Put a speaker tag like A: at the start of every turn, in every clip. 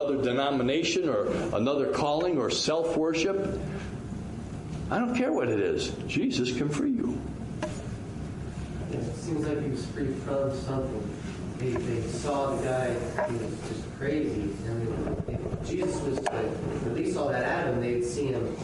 A: another denomination or another calling or self-worship. I don't care what it is. Jesus can free you.
B: It seems like he was free from something. They saw the guy, he was just crazy. And Jesus was to release all that out of him. They'd seen him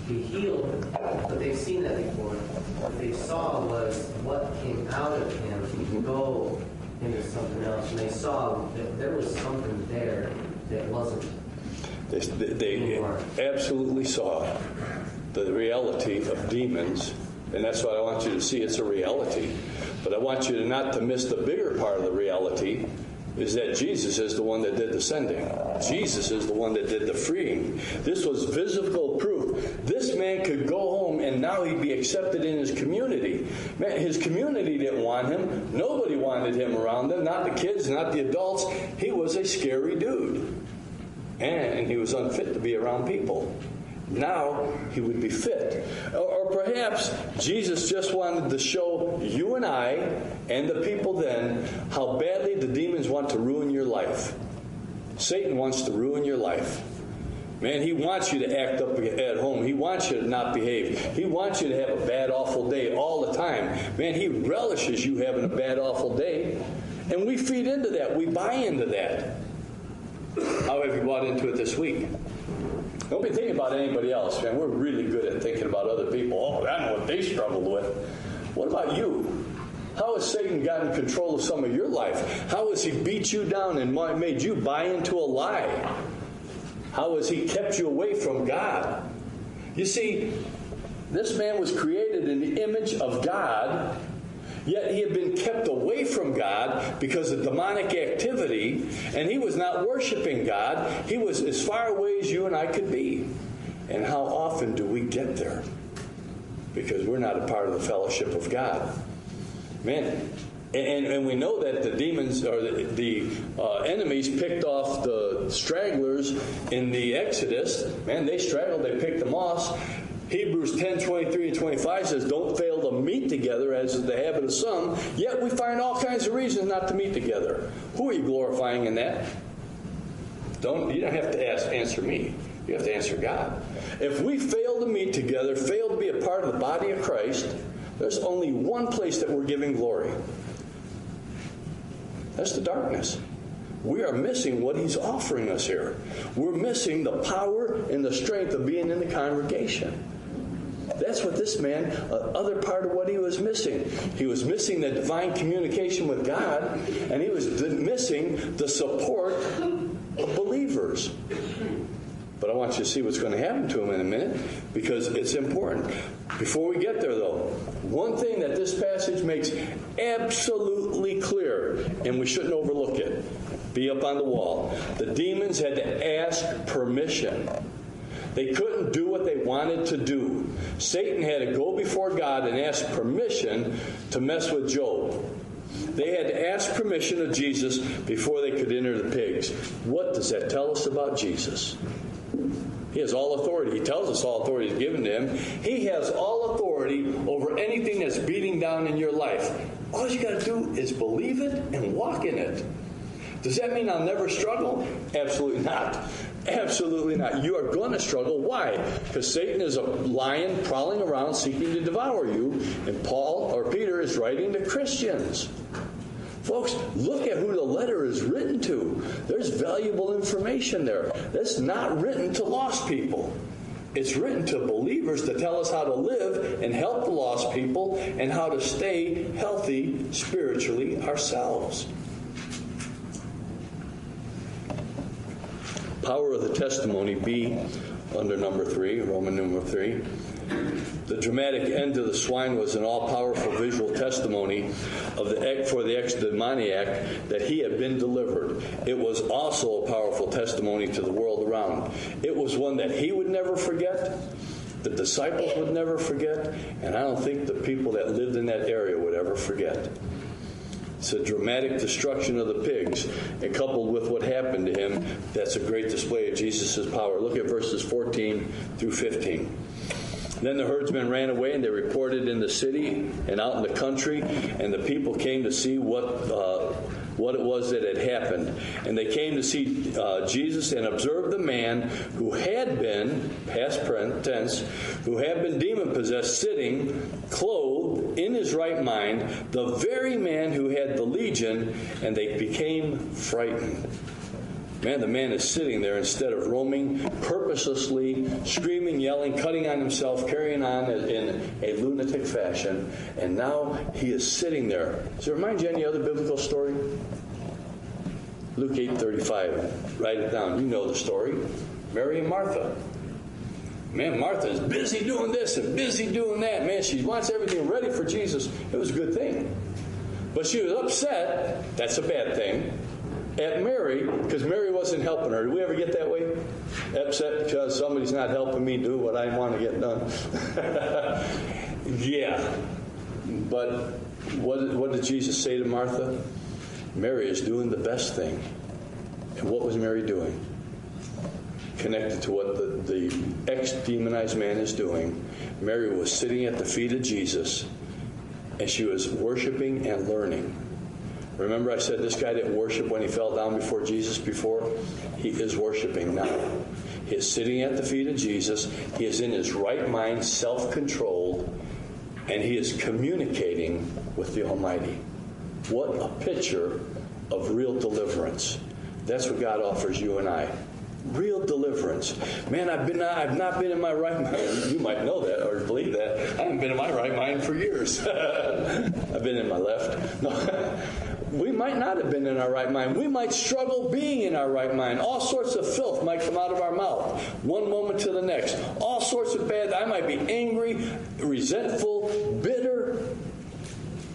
B: be healed, but they've seen that before. What they saw was what came out of him go into something else. And they saw that there was something there that wasn't.
A: They absolutely saw the reality of demons, and that's what I want you to see. It's a reality. But I want you not to miss the bigger part of the reality, is that Jesus is the one that did the sending. Jesus is the one that did the freeing. This was physical proof. This man could go home and now he'd be accepted in his community. Man, his community didn't want him. Nobody wanted him around them. Not the kids, not the adults. He was a scary dude. And he was unfit to be around people. Now he would be fit. Or perhaps Jesus just wanted to show you and I and the people then how badly the demons want to ruin your life. Satan wants to ruin your life. Man, he wants you to act up at home. He wants you to not behave. He wants you to have a bad, awful day all the time. Man, he relishes you having a bad, awful day. And we feed into that. We buy into that. How have you bought into it this week? Don't be thinking about anybody else, man. We're really good at thinking about other people. Oh, I know what they struggled with. What about you? How has Satan gotten control of some of your life? How has he beat you down and made you buy into a lie? How has he kept you away from God? You see, this man was created in the image of God, yet he had been kept away from God because of demonic activity, and he was not worshiping God. He was as far away as you and I could be. And how often do we get there? Because we're not a part of the fellowship of God. Man, and we know that the demons, or the enemies, picked off the stragglers in the Exodus. Man, they straggled, they picked them off. Hebrews 10:23 and 25 says, don't fail to meet together as is the habit of some, yet we find all kinds of reasons not to meet together. Who are you glorifying in that? You don't have to answer me. You have to answer God. If we fail to meet together, fail to be a part of the body of Christ, there's only one place that we're giving glory. That's the darkness. We are missing what he's offering us here. We're missing the power and the strength of being in the congregation. That's what this man, other part of what he was missing. He was missing the divine communication with God, and he was missing the support of believers. But I want you to see what's going to happen to him in a minute, because it's important. Before we get there, though, one thing that this passage makes absolutely clear, and we shouldn't overlook it, be up on the wall. The demons had to ask permission. They couldn't do what they wanted to do. Satan had to go before God and ask permission to mess with Job. They had to ask permission of Jesus before they could enter the pigs. What does that tell us about Jesus? He has all authority. He tells us all authority is given to him. He has all authority over anything that's beating down in your life. All you got to do is believe it and walk in it. Does that mean I'll never struggle? Absolutely not. Absolutely not. You are going to struggle. Why? Because Satan is a lion prowling around seeking to devour you, and Peter is writing to Christians. Folks, look at who the letter is written to. There's valuable information there. That's not written to lost people. It's written to believers to tell us how to live and help the lost people and how to stay healthy spiritually ourselves. Power of the testimony, B, under number 3, Roman number 3. The dramatic end to the swine was an all-powerful visual testimony for the ex-demoniac that he had been delivered. It was also a powerful testimony to the world around. It was one that he would never forget, the disciples would never forget, and I don't think the people that lived in that area would ever forget. It's a dramatic destruction of the pigs, and coupled with what happened to him, that's a great display of Jesus' power. Look at verses 14 through 15. Then the herdsmen ran away, and they reported in the city and out in the country, and the people came to see what what it was that had happened. And they came to see Jesus and observed the man who had been, past tense, who had been demon-possessed, sitting, clothed, in his right mind, the very man who had the legion, and they became frightened. Man, the man is sitting there instead of roaming, purposelessly, screaming, yelling, cutting on himself, carrying on in a lunatic fashion. And now he is sitting there. Does it remind you of any other biblical story? Luke 8:35. Write it down. You know the story. Mary and Martha. Man, Martha is busy doing this and busy doing that. Man, she wants everything ready for Jesus. It was a good thing. But she was upset. That's a bad thing. At Mary, because Mary wasn't helping her. Do we ever get that way? Upset because somebody's not helping me do what I want to get done. Yeah. But what did Jesus say to Martha? Mary is doing the best thing. And what was Mary doing? Connected to what the ex-demonized man is doing. Mary was sitting at the feet of Jesus, and she was worshiping and learning. Remember I said this guy didn't worship when he fell down before Jesus before? He is worshiping now. He is sitting at the feet of Jesus. He is in his right mind, self-controlled, and he is communicating with the Almighty. What a picture of real deliverance. That's what God offers you and I. Real deliverance. Man, I've not been in my right mind. You might know that or believe that. I haven't been in my right mind for years. I've been in my left. No. We might not have been in our right mind. We might struggle being in our right mind. All sorts of filth might come out of our mouth, one moment to the next. All sorts of bad. I might be angry, resentful, bitter.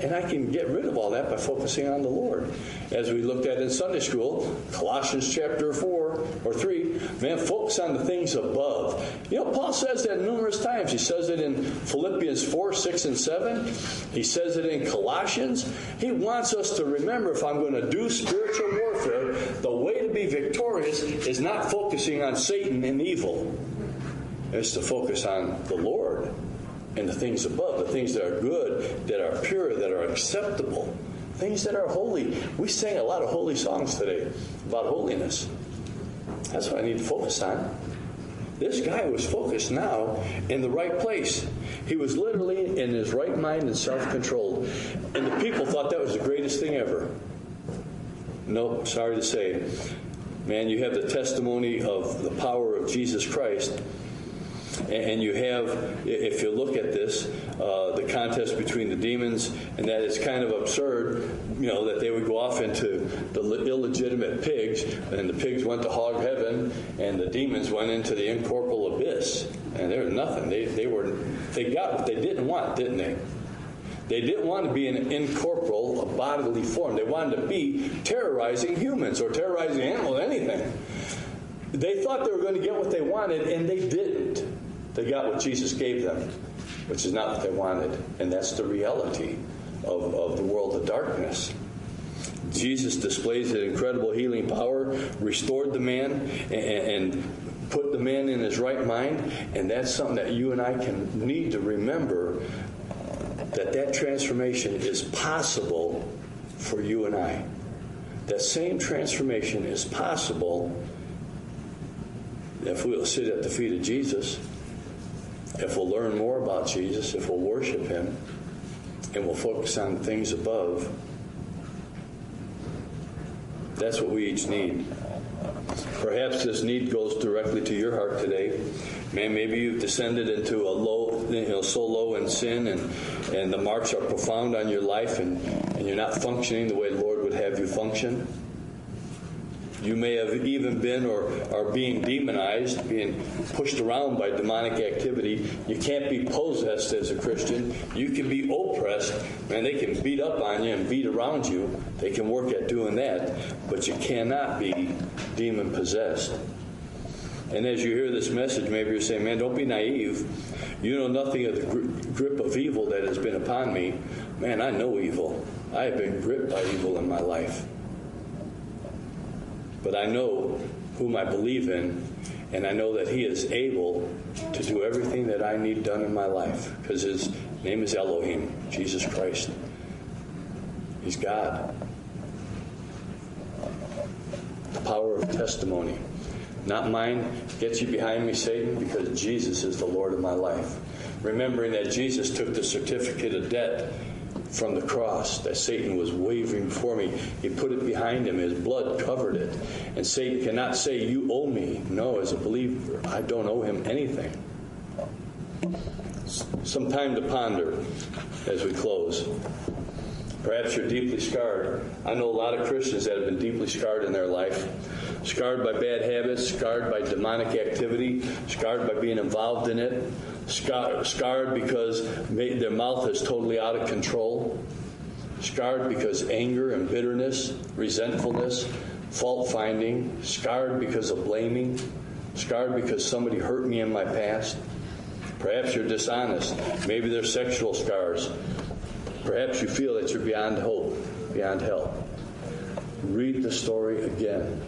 A: And I can get rid of all that by focusing on the Lord. As we looked at in Sunday school, Colossians chapter 4 or 3, man, focus on the things above. You know, Paul says that numerous times. He says it in Philippians 4, 6, and 7. He says it in Colossians. He wants us to remember, if I'm going to do spiritual warfare, the way to be victorious is not focusing on Satan and evil. It's to focus on the Lord and the things above, the things that are good, that are pure, that are acceptable, things that are holy. We sang a lot of holy songs today about holiness. That's what I need to focus on. This guy was focused now in the right place. He was literally in his right mind and self-controlled. And the people thought that was the greatest thing ever. No, sorry to say. Man, you have the testimony of the power of Jesus Christ. And you have, if you look at this, the contest between the demons, and that it's kind of absurd, you know, that they would go off into the illegitimate pigs, and the pigs went to hog heaven, and the demons went into the incorporeal abyss. And there was nothing. They got what they didn't want, didn't they? They didn't want to be in incorporeal, a bodily form. They wanted to be terrorizing humans or terrorizing animals, anything. They thought they were going to get what they wanted, and they didn't. They got what Jesus gave them, which is not what they wanted. And that's the reality of the world of darkness. Jesus displays that incredible healing power, restored the man, and put the man in his right mind. And that's something that you and I need to remember, that transformation is possible for you and I. That same transformation is possible if we'll sit at the feet of Jesus, if we'll learn more about Jesus, if we'll worship him, and we'll focus on things above. That's what we each need. Perhaps this need goes directly to your heart today. Man, maybe you've descended into a low, so low in sin, and the marks are profound on your life, and you're not functioning the way the Lord would have you function. You may have even been or are being demonized, being pushed around by demonic activity. You can't be possessed as a Christian. You can be oppressed, and they can beat up on you and beat around you. They can work at doing that, but you cannot be demon-possessed. And as you hear this message, maybe you're saying, man, don't be naive. You know nothing of the grip of evil that has been upon me. Man, I know evil. I have been gripped by evil in my life. But I know whom I believe in, and I know that he is able to do everything that I need done in my life, because his name is Elohim, Jesus Christ. He's God. power of testimony. Not mine. Get you behind me, Satan, because Jesus is the Lord of my life. Remembering that Jesus took the certificate of debt from the cross that Satan was waving for me. He put it behind him. His blood covered it. And Satan cannot say, you owe me. No, as a believer, I don't owe him anything. Some time to ponder as we close. Perhaps you're deeply scarred. I know a lot of Christians that have been deeply scarred in their life. Scarred by bad habits, scarred by demonic activity, scarred by being involved in it, scarred because their mouth is totally out of control, scarred because anger and bitterness, resentfulness, fault-finding, scarred because of blaming, scarred because somebody hurt me in my past. Perhaps you're dishonest. Maybe they're sexual scars. Perhaps you feel that you're beyond hope, beyond help. Read the story again.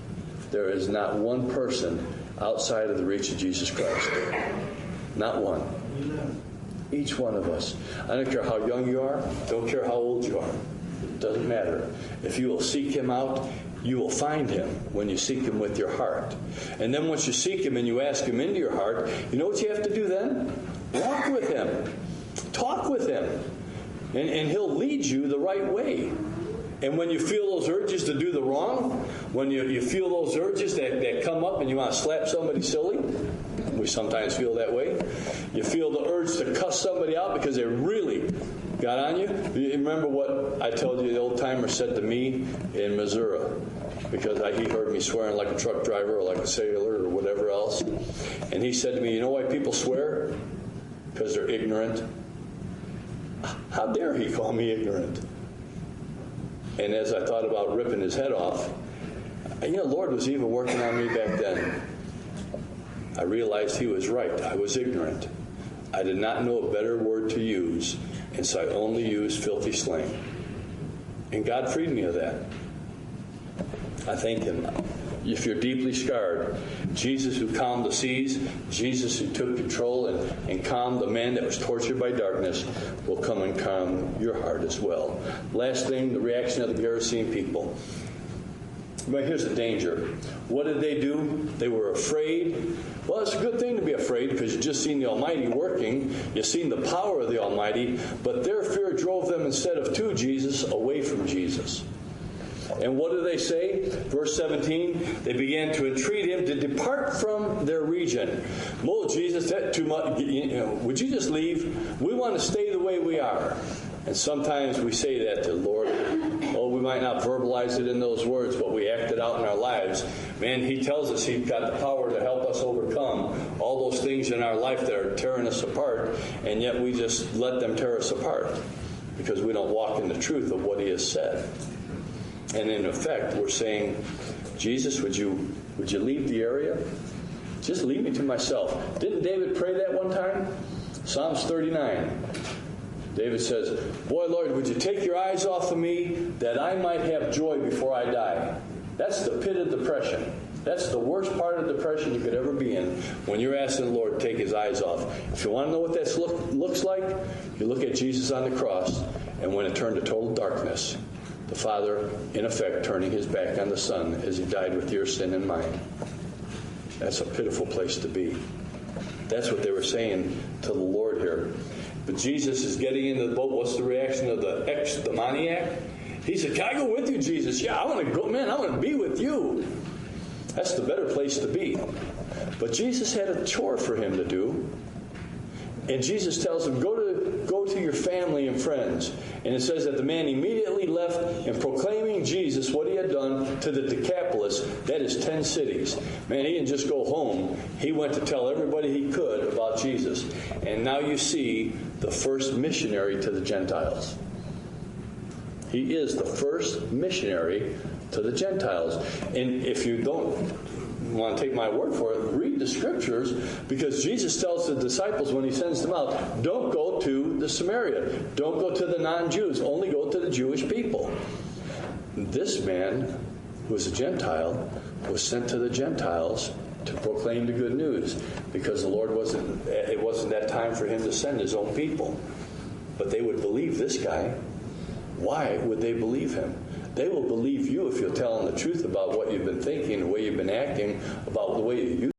A: There is not one person outside of the reach of Jesus Christ. Not one. Each one of us. I don't care how young you are. Don't care how old you are. It doesn't matter. If you will seek him out, you will find him when you seek him with your heart. And then once you seek him and you ask him into your heart, you know what you have to do then? Walk with him. Talk with him. And he'll lead you the right way. And when you feel those urges to do the wrong, when you feel those urges that come up and you want to slap somebody silly, we sometimes feel that way. You feel the urge to cuss somebody out because they really got on you. You remember what I told you the old timer said to me in Missouri, because he heard me swearing like a truck driver or like a sailor or whatever else. And he said to me, you know why people swear? Because they're ignorant. How dare he call me ignorant? And as I thought about ripping his head off, the Lord was even working on me back then. I realized he was right. I was ignorant. I did not know a better word to use, and so I only used filthy slang. And God freed me of that. I thank him. If you're deeply scarred, Jesus who calmed the seas, Jesus who took control and calmed the man that was tortured by darkness, will come and calm your heart as well. Last thing, the reaction of the Gerasene people. But here's the danger. What did they do? They were afraid. Well, it's a good thing to be afraid because you've just seen the Almighty working. You've seen the power of the Almighty. But their fear drove them, instead of to Jesus, away from Jesus. And what do they say? Verse 17, they began to entreat him to depart from their region. Oh, Jesus, that's too much. Would you just leave? We want to stay the way we are. And sometimes we say that to the Lord. Oh, we might not verbalize it in those words, but we act it out in our lives. Man, he tells us he's got the power to help us overcome all those things in our life that are tearing us apart, and yet we just let them tear us apart because we don't walk in the truth of what he has said. And in effect, we're saying, Jesus, would you leave the area? Just leave me to myself. Didn't David pray that one time? Psalms 39. David says, boy, Lord, would you take your eyes off of me that I might have joy before I die? That's the pit of depression. That's the worst part of depression you could ever be in, when you're asking the Lord to take his eyes off. If you want to know what that looks like, you look at Jesus on the cross, and when it turned to total darkness, the Father, in effect, turning his back on the Son as he died with your sin and mine. That's a pitiful place to be. That's what they were saying to the Lord here. But Jesus is getting into the boat. What's the reaction of the ex-demoniac? He said, can I go with you, Jesus? Yeah, I want to go. Man, I want to be with you. That's the better place to be. But Jesus had a chore for him to do. And Jesus tells him, go to your family and friends. And it says that the man immediately left, and proclaiming Jesus, what he had done, to the Decapolis, that is 10 cities. Man, he didn't just go home. He went to tell everybody he could about Jesus. And now you see the first missionary to the Gentiles. He is the first missionary to the Gentiles. And if you don't want to take my word for it, read the scriptures, because Jesus tells the disciples when he sends them out, don't go to the Samaria, don't go to the non-Jews, only go to the Jewish people. This man, who was a Gentile, was sent to the Gentiles to proclaim the good news, because the Lord it wasn't that time for him to send his own people. But they would believe this guy. Why would they believe him? They will believe you if you're telling the truth about what you've been thinking, the way you've been acting, about the way you